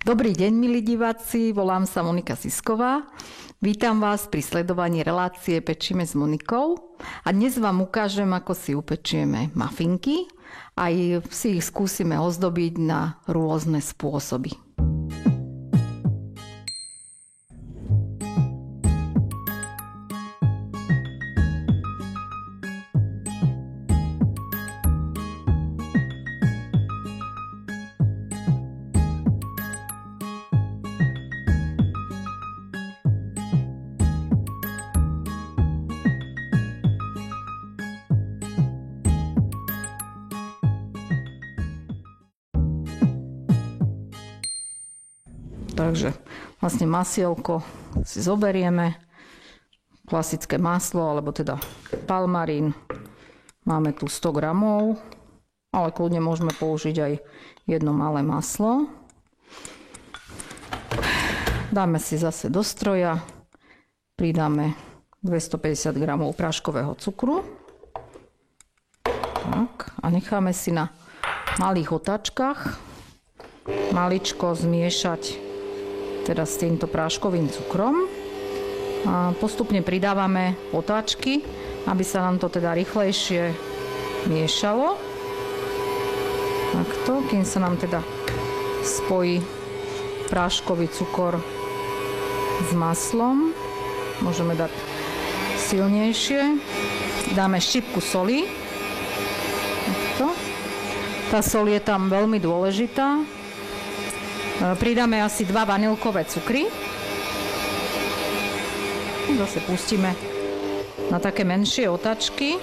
Dobrý deň, milí diváci, volám sa Monika Sisková. Vítam vás pri sledovaní relácie Pečíme s Monikou a dnes vám ukážem, ako si upečieme mafinky. Aj si ich skúsime ozdobiť na rôzne spôsoby. Takže vlastne masielko si zoberieme, klasické maslo, alebo teda palmarín. Máme tu 100 gramov, ale kľudne môžeme použiť aj jedno malé maslo. Dáme si zase do stroja, pridáme 250 gramov práškového cukru. Tak, a necháme si na malých otáčkach maličko zmiešať teda s týmto práškovým cukrom. A postupne pridávame otáčky, aby sa nám to teda rýchlejšie miešalo. Takto, kým sa nám teda spojí práškový cukor s maslom. Môžeme dať silnejšie. Dáme štípku soli. Takto. Tá sol je tam veľmi dôležitá. Pridáme asi 2 vanilkové cukry. Zase pustíme na také menšie otáčky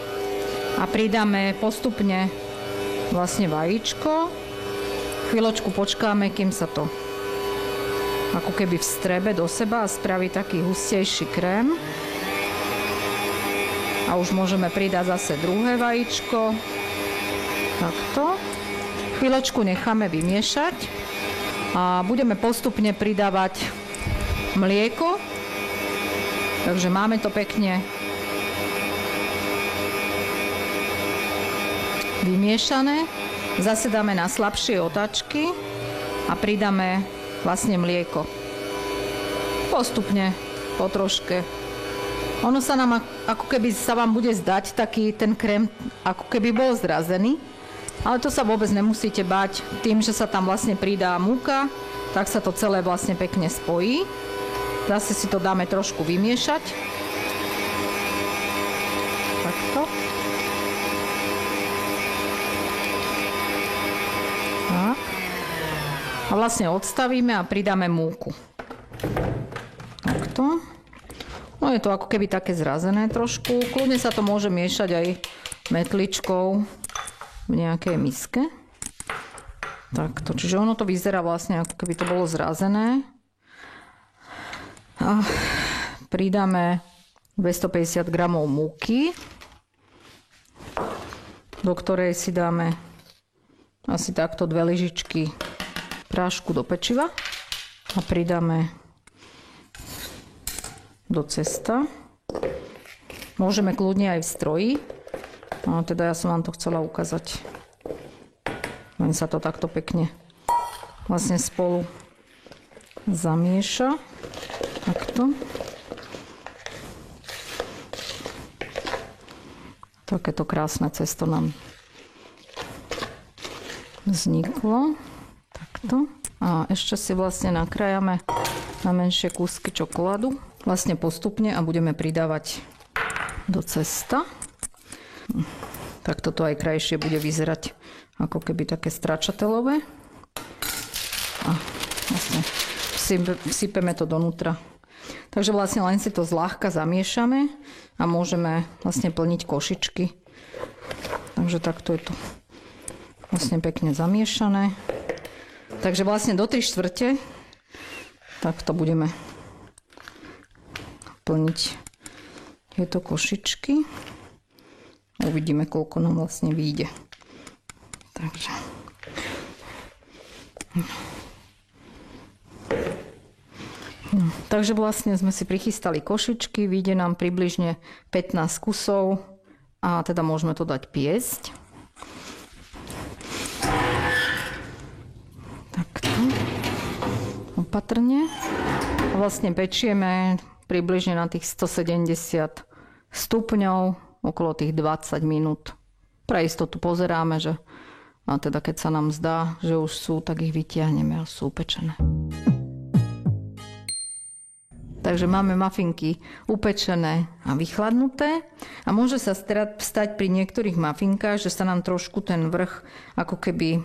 a pridáme postupne vlastne vajíčko. Chvíľočku počkáme, kým sa to ako keby vstrebe do seba a spraví taký hustejší krém. A už môžeme pridať zase druhé vajíčko. Takto. Chvíľočku necháme vymiešať. A budeme postupne pridávať mlieko. Takže máme to pekne vymiešané. Zase dáme na slabšie otáčky a pridáme vlastne mlieko. Postupne, po troške. Ono sa nám, ako keby sa vám bude zdať taký ten krém, ako keby bol zrazený. Ale to sa vôbec nemusíte báť. Tým, že sa tam vlastne pridá múka, tak sa to celé vlastne pekne spojí. Zase si to dáme trošku vymiešať. Takto. Tak. A vlastne odstavíme a pridáme múku. Takto. No je to ako keby také zrazené trošku. Kľudne sa to môže miešať aj metličkou v nejakej miske. Takto, čiže ono to vyzerá vlastne ako keby to bolo zrazené. A pridáme 250 gramov múky, do ktorej si dáme asi takto 2 lyžičky prášku do pečiva a pridáme do cesta. Môžeme kľudne aj v stroji. No, teda ja som vám to chcela ukázať. Len sa to takto pekne vlastne spolu zamieša. Takto. Takéto krásne cesto nám vzniklo. Takto. A ešte si vlastne nakrájame na menšie kúsky čokoládu. Vlastne postupne a budeme pridávať do cesta. Tak toto aj krajšie bude vyzerať ako keby také stračatelové. A vlastne vsypeme to donútra. Takže vlastne len si to zľahka zamiešame a môžeme vlastne plniť košičky. Takže takto je to vlastne pekne zamiešané. Takže vlastne do 3/4 takto budeme plniť tieto košičky. Uvidíme, koľko nám vlastne vyjde. Takže. No, takže vlastne sme si prichystali košičky, vyjde nám približne 15 kusov a teda môžeme to dať piesť. opatrne. Vlastne pečieme približne na tých 170 stupňov, okolo tých 20 minút. Pre istotu pozeráme, že a teda keď sa nám zdá, že už sú, tak ich vytiahneme a sú upečené. Takže máme mafinky upečené a vychladnuté a môže sa stať pri niektorých mafinkách, že sa nám trošku ten vrch, ako keby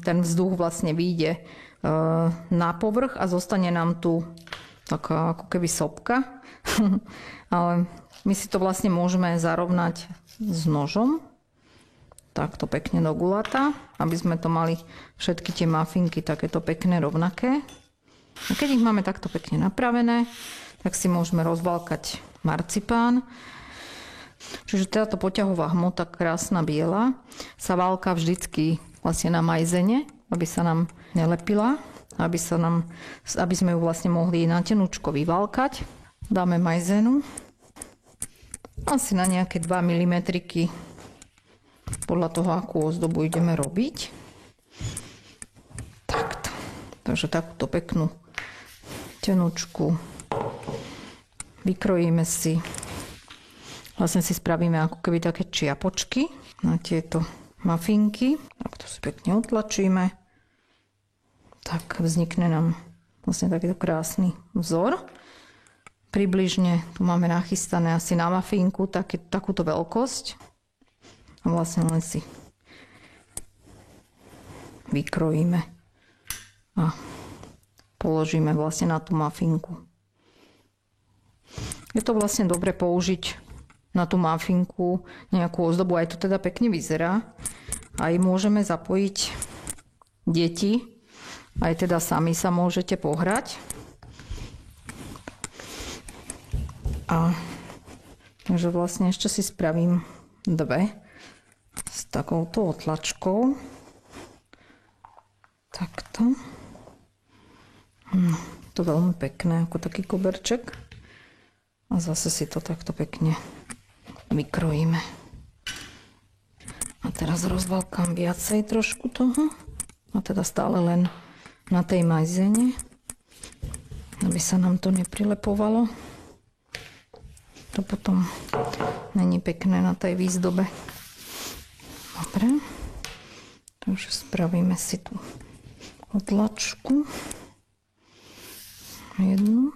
ten vzduch vlastne vyjde na povrch a zostane nám tu taká ako keby sopka. Ale my si to vlastne môžeme zarovnať s nožom. Takto pekne do guláta, aby sme to mali všetky tie mafinky takéto pekné, rovnaké. A keď ich máme takto pekne napravené, tak si môžeme rozvalkať marcipán. Čiže táto poťahová hmota, krásna biela, sa válka vždycky vlastne na majzene, aby sa nám nelepila, aby sme ju vlastne mohli na tenúčko vyvalkať. Dáme majzenu asi na nejaké 2 mm, podľa toho, akú ozdobu ideme robiť. Takto. Takže takúto peknú tenúčku vykrojíme si. Vlastne si spravíme ako keby také čiapočky na tieto mafinky. Takto si pekne otlačíme. Tak vznikne nám vlastne takýto krásny vzor. Približne tu máme nachystané asi na mafinku takúto veľkosť. A vlastne len si vykrojíme a položíme vlastne na tú mafinku. Je to vlastne dobre použiť na tú mafinku nejakú ozdobu, aj to teda pekne vyzerá. Aj môžeme zapojiť deti, aj teda sami sa môžete pohrať. A takže vlastne ešte si spravím dve s takouto otlačkou. Takto. To veľmi pekné, ako taký koberček. A zase si to takto pekne vykrojíme. A teraz rozvalkám viacej trošku toho. A teda stále len na tej majzene, aby sa nám to neprilepovalo. To potom není pekné na tej výzdobe. Dobre. Takže spravíme si tú otlačku. Jednu.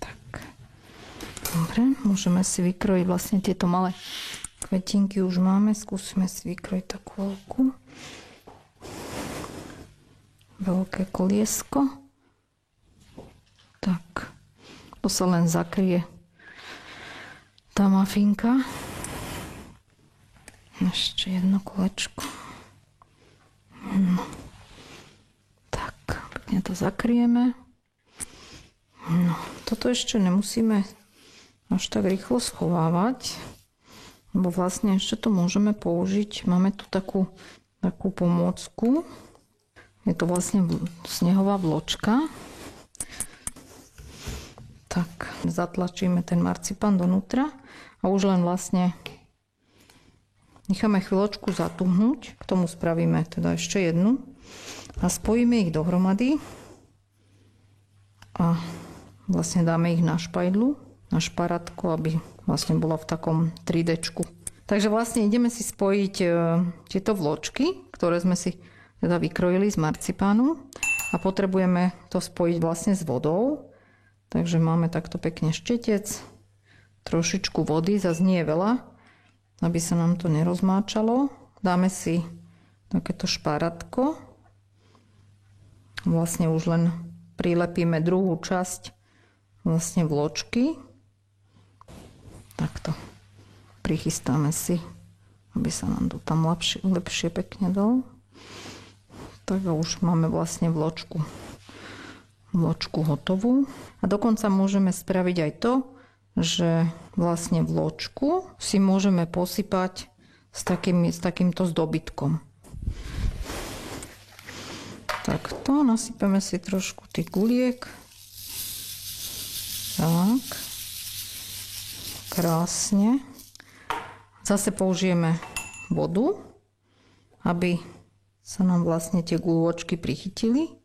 Tak. Dobre. Môžeme si vykrojiť vlastne tieto malé kvetinky už máme. Skúsime si vykrojiť takú veľké koliesko. Tak. To sa len zakrie tá mafinka. Ešte jedno kolečko. No. Tak, pekne to zakrieme. No, toto ešte nemusíme až tak rýchlo schovávať, lebo vlastne ešte to môžeme použiť. Máme tu takú pomôcku. Je to vlastne snehová vločka. Tak, zatlačíme ten marcipán donútra a už len vlastne necháme chvíľočku zatuhnúť. K tomu spravíme teda ešte jednu. A spojíme ich dohromady. A vlastne dáme ich na špajdlu, na šparátko, aby vlastne bola v takom 3Dčku. Takže vlastne ideme si spojiť tieto vločky, ktoré sme si teda vykrojili z marcipánu. A potrebujeme to spojiť vlastne s vodou. Takže máme takto pekne štetec. Trošičku vody, zase nie je veľa, aby sa nám to nerozmáčalo. Dáme si takéto šparátko. Vlastne už len prilepíme druhú časť vlastne vločky. Takto prichystáme si, aby sa nám to tam lepšie pekne dalo. Tak a už máme vlastne vločku hotovú. A dokonca môžeme spraviť aj to, že vlastne vločku si môžeme posypať s takýmto zdobytkom. Takto, nasypeme si trošku tých guliek. Tak. Krásne. Zase použijeme vodu, aby sa nám vlastne tie guľôčky prichytili.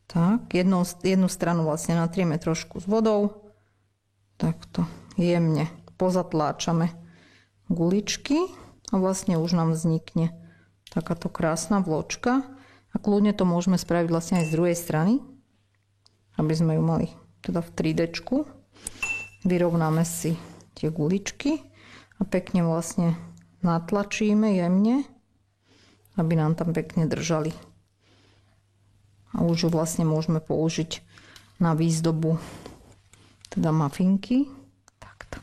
Tak, jednu stranu vlastne natrieme trošku s vodou. Takto jemne pozatláčame guličky a vlastne už nám vznikne takáto krásna vločka. A kľudne to môžeme spraviť vlastne aj z druhej strany, aby sme ju mali teda v 3Dčku. Vyrovnáme si tie guličky a pekne vlastne natlačíme jemne, aby nám tam pekne držali. A už ju vlastne môžeme použiť na výzdobu teda mafinky. Takto.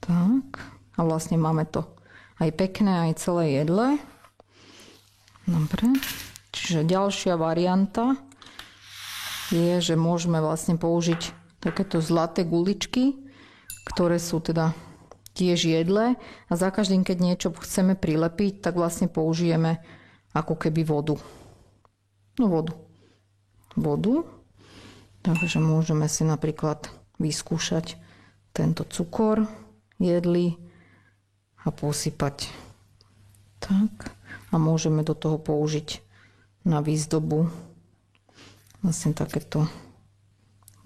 Tak. A vlastne máme to aj pekné, aj celé jedle. Dobre. Čiže ďalšia varianta je, že môžeme vlastne použiť takéto zlaté guličky, ktoré sú teda tiež jedlé. A za každým, keď niečo chceme prilepiť, tak vlastne použijeme ako keby vodu. No vodu. Takže môžeme si napríklad vyskúšať tento cukor jedlý a posypať. Tak. A môžeme do toho použiť na výzdobu vlastne takéto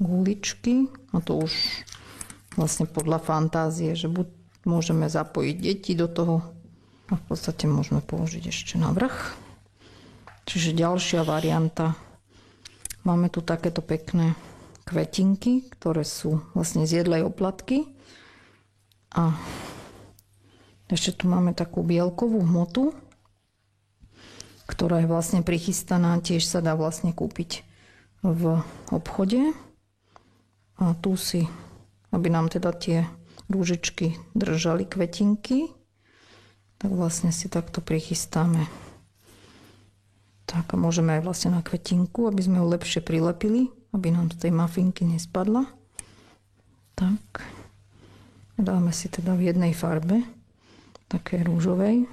guličky. A to už vlastne podľa fantázie, že buď môžeme zapojiť deti do toho a v podstate môžeme použiť ešte na vrch. Čiže ďalšia varianta. Máme tu takéto pekné kvetinky, ktoré sú vlastne z jedlej oplatky. A ešte tu máme takú bielkovú hmotu, ktorá je vlastne prichystaná. Tiež sa dá vlastne kúpiť v obchode. A tu si, aby nám teda tie rúžičky držali kvetinky, tak vlastne si takto prichystáme. Tak a môžeme aj vlastne na kvetinku, aby sme ju lepšie prilepili, aby nám z tej mafinky nespadla. Tak. Dáme si teda v jednej farbe, také rúžovej.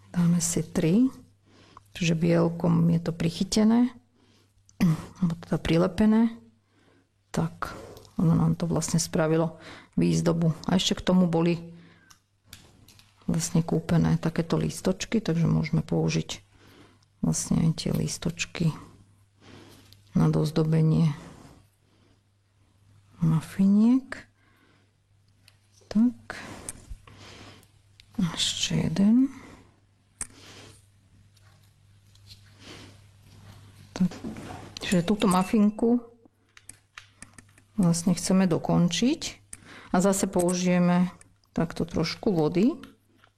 Dáme si 3, čiže bielkom je to prichytené, alebo teda prilepené. Tak, ono nám to vlastne spravilo výzdobu. A ešte k tomu boli vlastne kúpené takéto lístočky, takže môžeme použiť vlastne aj tie lístočky na dozdobenie mafiniek. Tak. Ešte jeden. Tak. Čiže túto mafinku vlastne chceme dokončiť a zase použijeme takto trošku vody,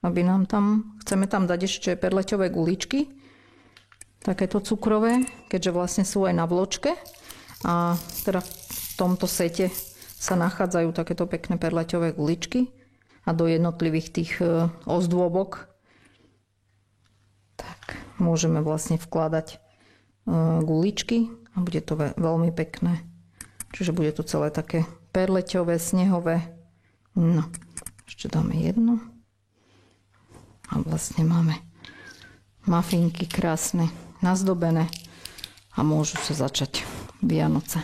aby nám tam, chceme tam dať ešte perleťové guličky, takéto cukrové, keďže vlastne sú aj na vločke. A teda v tomto sete sa nachádzajú takéto pekné perleťové guličky a do jednotlivých tých ozdôbok tak môžeme vlastne vkladať guličky a bude to veľmi pekné. Čiže bude to celé také perleťové, snehové. No, ešte dáme jedno. A vlastne máme mafinky krásne, nazdobené a môžu sa začať Vianoce.